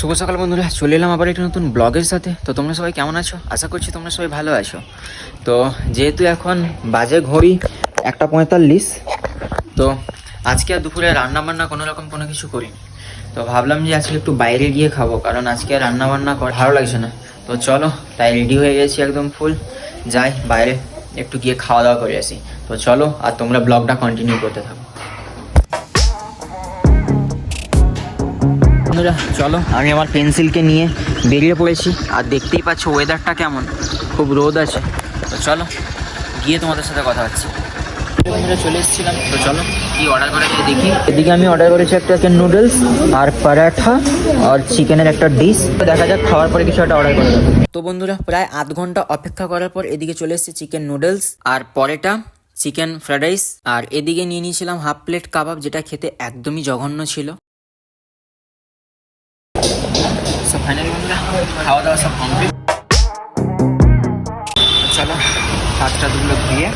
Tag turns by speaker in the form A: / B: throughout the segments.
A: শুভ সকাল বন্ধুরা, চলে এলাম আবার একটা নতুন ব্লগের সাথে। তো তোমরা সবাই কেমন আছো? আশা করছি তোমরা সবাই ভালো আছো। তো যেহেতু এখন বাজে ঘড়ি 1:45, তো আজকে আর দুপুরে রান্নাবান্না কোনো কিছু করিনি। তো ভাবলাম যে আজকে একটু বাইরে গিয়ে খাবো, কারণ আজকে আর রান্নাবান্না করা ভালো লাগছে না। তো চলো, তাই রেডি হয়ে গেছি একদম ফুল, যাই বাইরে একটু গিয়ে খাওয়া দাওয়া করে আসি। তো চলো, আর তোমরা ব্লগটা কন্টিনিউ করতে থাকো। বন্ধুরা চলো, আমি আমার পেন্সিলকে নিয়ে বেরিয়ে পড়েছি। আর দেখতেই পাচ্ছ ওয়েদারটা কেমন, খুব রোদ আছে। তো চলো গিয়ে তোমাদের সাথে কথা হচ্ছে। বন্ধুরা চলে এসেছিলাম, তো চলো কি অর্ডার করেছি দেখি। এদিকে আমি অর্ডার করেছি একটা নুডলস আর পরাঠা আর চিকেনের একটা ডিশ। দেখা যাক খাওয়ার পরে কিছু একটা অর্ডার করে দেবো। তো বন্ধুরা প্রায় আধ ঘন্টা অপেক্ষা করার পর এদিকে চলে এসেছে চিকেন নুডলস আর পরেটা, চিকেন ফ্রাইড রাইস। আর এদিকে নিয়ে নিয়েছিলাম হাফ প্লেট কাবাব, যেটা খেতে একদমই জঘন্য ছিল। ফাইনালি বন্ধুরা খাওয়া দাওয়া সব কমপ্লিট। চলো হাতটা দুগুলো ধুয়ে।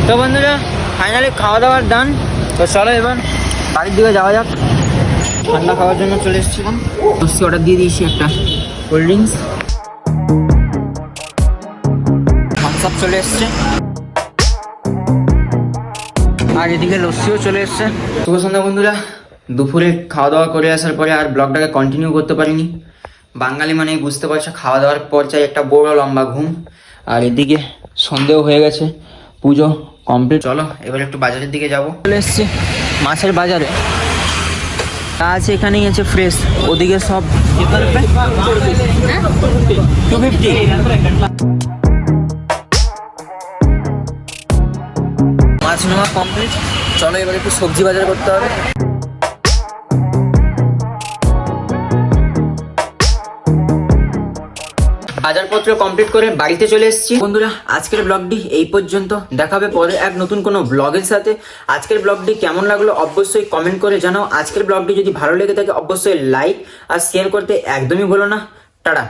A: তো বন্ধুরা ফাইনালি খাওয়া দাওয়ার ডান। তো চলো এবার বাড়ির দিকে যাওয়া যাক। ঠান্ডা খাওয়ার জন্য চলে এসেছিলাম, লস্যি অর্ডার দিয়ে দিয়েছি, একটা কোল্ড ড্রিঙ্কস, থামস আপ চলে এসছে, আর এদিকে লস্যিও চলে এসছে। শুভ সন্ধ্যা বন্ধুরা। দুপুরে খাওয়া দাওয়া করে আসার পরে আর ব্লগটাকে কন্টিনিউ করতে পারিনি। বাঙালি মানেই বুঝতে পারছো, খাওয়া দাওয়ার পর চাই একটা বড় লম্বা ঘুম। আর এদিকে সন্ধেও হয়ে গেছে, পুজো কমপ্লিট। চলো এবার একটু বাজারের দিকে যাবো। চলে এসছি মাছের বাজারে, তা আছে এখানেই আছে ফ্রেশ। ওদিকে সব 250। মাছ নেওয়া কমপ্লিট। চলো এবার একটু সবজি বাজার করতে হবে। বাজারপত্র কমপ্লিট করে বাড়িতে চলে এসেছি। বন্ধুরা আজকের ব্লগটি এই পর্যন্ত, দেখাবে পরে এক নতুন কোনো ব্লগের সাথে। আজকের ব্লগটি কেমন লাগলো অবশ্যই কমেন্ট করে জানাও। আজকের ব্লগটি যদি ভালো লেগে থাকে অবশ্যই লাইক আর শেয়ার করতে একদমই ভুলো না। টাটা।